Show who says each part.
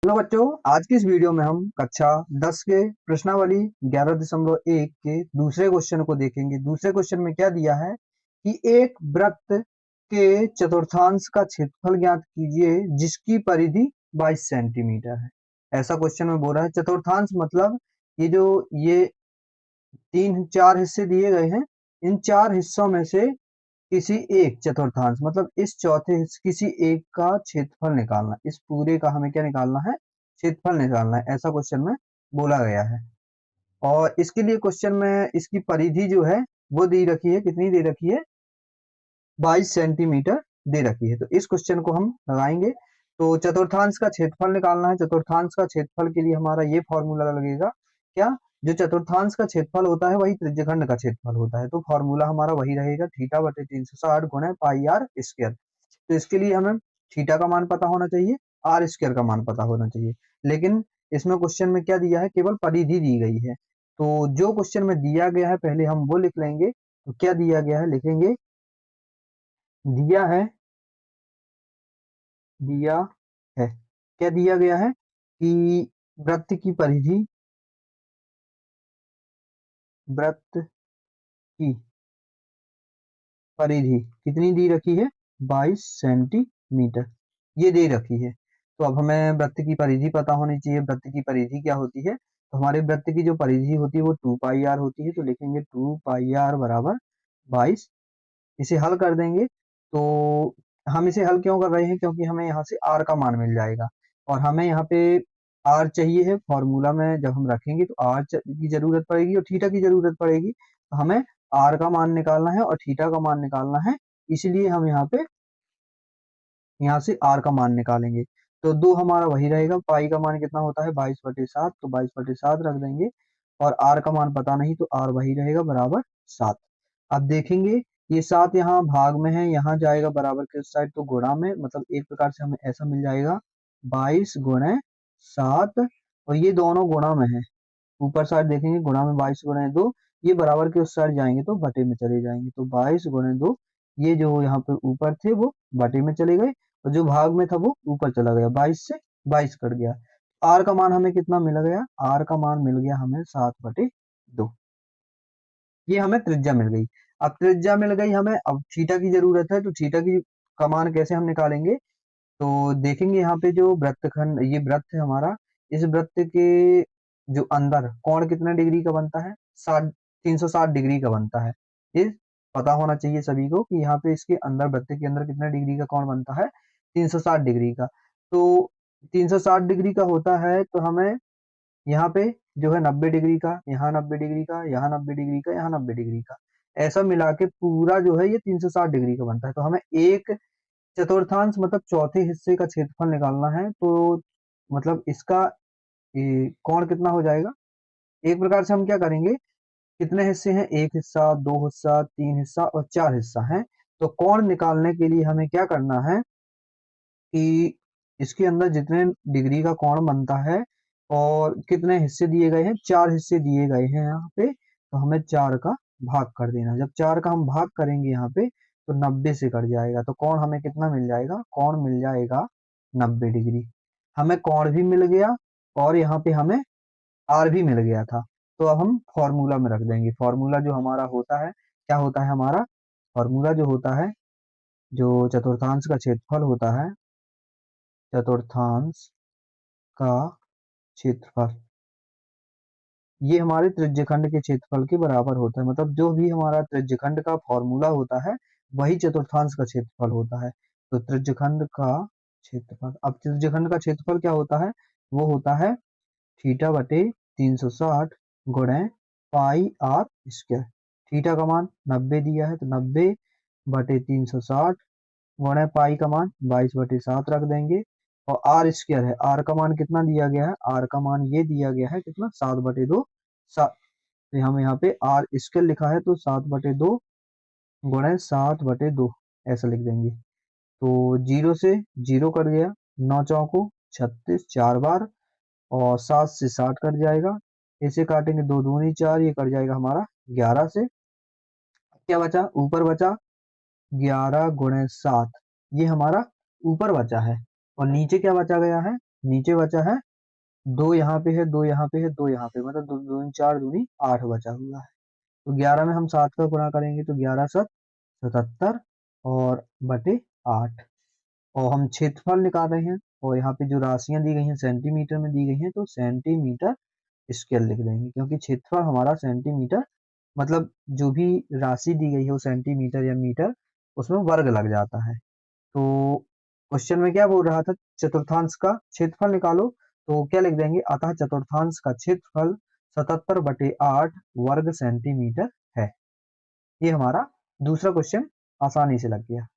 Speaker 1: Hello बच्चों, आज की इस वीडियो में हम कक्षा 10 के प्रश्नावली 11.1 के दूसरे क्वेश्चन को देखेंगे। दूसरे क्वेश्चन में क्या दिया है कि एक वृत्त के चतुर्थांश का क्षेत्रफल ज्ञात कीजिए जिसकी परिधि 22 सेंटीमीटर है। ऐसा क्वेश्चन में बोल रहा है। चतुर्थांश मतलब ये तीन चार हिस्से दिए गए हैं, इन चार हिस्सों में से किसी एक चतुर्थांश मतलब इस चौथे हिस्से किसी एक का क्षेत्रफल निकालना। इस पूरे का हमें क्या निकालना है? क्षेत्रफल निकालना है। ऐसा क्वेश्चन में बोला गया है। और इसके लिए क्वेश्चन में इसकी परिधि जो है वो दे रखी है। कितनी दे रखी है? 22 सेंटीमीटर दे रखी है। तो इस क्वेश्चन को हम लगाएंगे। तो चतुर्थांश का क्षेत्रफल निकालना है। चतुर्थांश का क्षेत्रफल के लिए हमारा ये फॉर्मूला लगेगा। क्या? जो चतुर्थांश का क्षेत्रफल होता है वही त्रिज्यखंड का क्षेत्रफल होता है। तो फॉर्मूला हमारा वही रहेगा, थीटा बटे 360 गुणे पाई आर स्क्वायर। तो इसके लिए हमें थीटा का मान पता होना चाहिए, आर स्क्वायर का मान पता होना चाहिए। लेकिन इसमें क्वेश्चन में क्या दिया है? केवल परिधि दी गई है। तो जो क्वेश्चन में दिया गया है पहले हम वो लिख लेंगे। तो क्या दिया गया है लिखेंगे। दिया है, दिया है, क्या दिया गया है कि वृत्त की परिधि, वृत्त की परिधि कितनी दी रखी है? 22 सेंटीमीटर ये दे रखी है। तो अब हमें वृत्त की परिधि पता होनी चाहिए। वृत्त की परिधि क्या होती है? तो हमारे वृत्त की जो परिधि होती है वो 2 पाई आर होती है। तो लिखेंगे 2 पाई आर बराबर 22। इसे हल कर देंगे। तो हम इसे हल क्यों कर रहे हैं? क्योंकि हमें यहाँ से आर का मान मिल जाएगा। और हमें यहाँ पे आर चाहिए है। फॉर्मूला में जब हम रखेंगे तो आर की जरूरत पड़ेगी और थीटा की जरूरत पड़ेगी। तो हमें आर का मान निकालना है और थीटा का मान निकालना है। इसलिए हम यहाँ से आर का मान निकालेंगे। तो दो हमारा वही रहेगा। पाई का मान कितना होता है? 22/7। तो 22/7 रख देंगे। और आर का मान पता नहीं तो आर वही रहेगा बराबर 7। अब देखेंगे ये 7 यहाँ भाग में है, यहाँ जाएगा बराबर के उस साइड तो गुणा में, मतलब एक प्रकार से हमें ऐसा मिल जाएगा 22 गुणे 7। और ये दोनों गुणा में है। ऊपर साइड देखेंगे गुणा में 22 गुणे 2, ये बराबर के उस साइड जाएंगे तो बटे में चले जाएंगे। तो 22 गुणे 2, ये जो यहाँ पे ऊपर थे वो बटे में चले गए और जो भाग में था वो ऊपर चला गया। 22 से 22 कट गया। आर का मान हमें कितना मिल गया? आर का मान मिल गया हमें 7/2। ये हमें त्रिज्या मिल गई। अब त्रिज्या मिल गई हमें, अब थीटा की जरूरत है। तो थीटा की का मान कैसे हम निकालेंगे? तो देखेंगे यहाँ पे जो वृत्तखंड, ये वृत्त है हमारा, इस वृत्त के जो अंदर कोण कितना डिग्री का बनता है? 360 डिग्री का बनता है। ये पता होना चाहिए सभी को कि यहाँ पे इसके अंदर, वृत्त के अंदर कितना डिग्री का कोण बनता है? 360 डिग्री का। तो 360 डिग्री का होता है तो हमें यहाँ पे जो है 90 डिग्री का, यहाँ 90 डिग्री का, यहाँ 90 डिग्री का, यहाँ 90 डिग्री का, ऐसा मिला के पूरा जो है ये 360 डिग्री का बनता है। तो हमें एक चतुर्थांश मतलब चौथे हिस्से का क्षेत्रफल निकालना है। तो मतलब इसका कोण कितना हो जाएगा? एक प्रकार से हम क्या करेंगे, कितने हिस्से हैं? एक हिस्सा, दो हिस्सा, तीन हिस्सा और चार हिस्सा है। तो कोण निकालने के लिए हमें क्या करना है कि इसके अंदर जितने डिग्री का कोण बनता है और कितने हिस्से दिए गए हैं? चार हिस्से दिए गए हैं यहाँ पे। तो हमें चार का भाग कर देना। जब चार का हम भाग करेंगे यहाँ पे तो 90 से कट जाएगा। तो कोण हमें कितना मिल जाएगा? कोण मिल जाएगा 90 डिग्री। हमें कोण भी मिल गया और यहाँ पे हमें आर भी मिल गया था। तो अब हम फॉर्मूला में रख देंगे। फॉर्मूला जो हमारा होता है, क्या होता है हमारा फॉर्मूला? जो होता है, जो चतुर्थांश का क्षेत्रफल होता है, चतुर्थांश का क्षेत्रफल, ये हमारे त्रिज्यखंड के क्षेत्रफल के बराबर होता है। मतलब जो भी हमारा त्रिज्यखंड का फॉर्मूला होता है वही चतुर्थांश का क्षेत्रफल होता है। तो त्रिज्यखंड का क्षेत्रफल, अब त्रिज्यखंड का क्षेत्रफल क्या होता है? वो होता है थीटा बटे 360 गुणे पाई आर स्क्वायर। थीटा का मान 90 दिया है तो 90/360 गुणे पाई का मान 22/7 रख देंगे। और आर स्क्वायर है, आर का मान कितना दिया गया है? आर का मान ये दिया गया है कितना? 7/2। तो हम यहाँ पे आर स्क्वायर लिखा है तो 7/2 गुणे 7/2 ऐसा लिख देंगे। तो जीरो से जीरो कट गया, 9 चौको 36, 4 बार, और 7 से 60 कट जाएगा। इसे काटेंगे, दो दूनी 4, ये कट जाएगा हमारा 11 से। क्या बचा? ऊपर बचा 11 गुणे 7, ये हमारा ऊपर बचा है। और नीचे क्या बचा गया है? नीचे बचा है 2 यहाँ पे है, 2 यहाँ पे है, 2 यहाँ पे, मतलब 2 दूनी 4 दूनी 8 बचा हुआ है। तो 11 में हम 7 का गुणा करेंगे तो 11 7 77 और बटे 8। और हम क्षेत्रफल निकाल रहे हैं और यहाँ पे जो राशियां दी गई हैं सेंटीमीटर में दी गई हैं तो सेंटीमीटर स्क्वायर लिख देंगे, क्योंकि क्षेत्रफल हमारा सेंटीमीटर, मतलब जो भी राशि दी गई है वो सेंटीमीटर या मीटर, उसमें वर्ग लग जाता है। तो क्वेश्चन में क्या बोल रहा था, चतुर्थांश का क्षेत्रफल निकालो, तो क्या लिख देंगे, अतः चतुर्थांश का क्षेत्रफल 77/8 वर्ग सेंटीमीटर है। ये हमारा दूसरा क्वेश्चन आसानी से लग गया।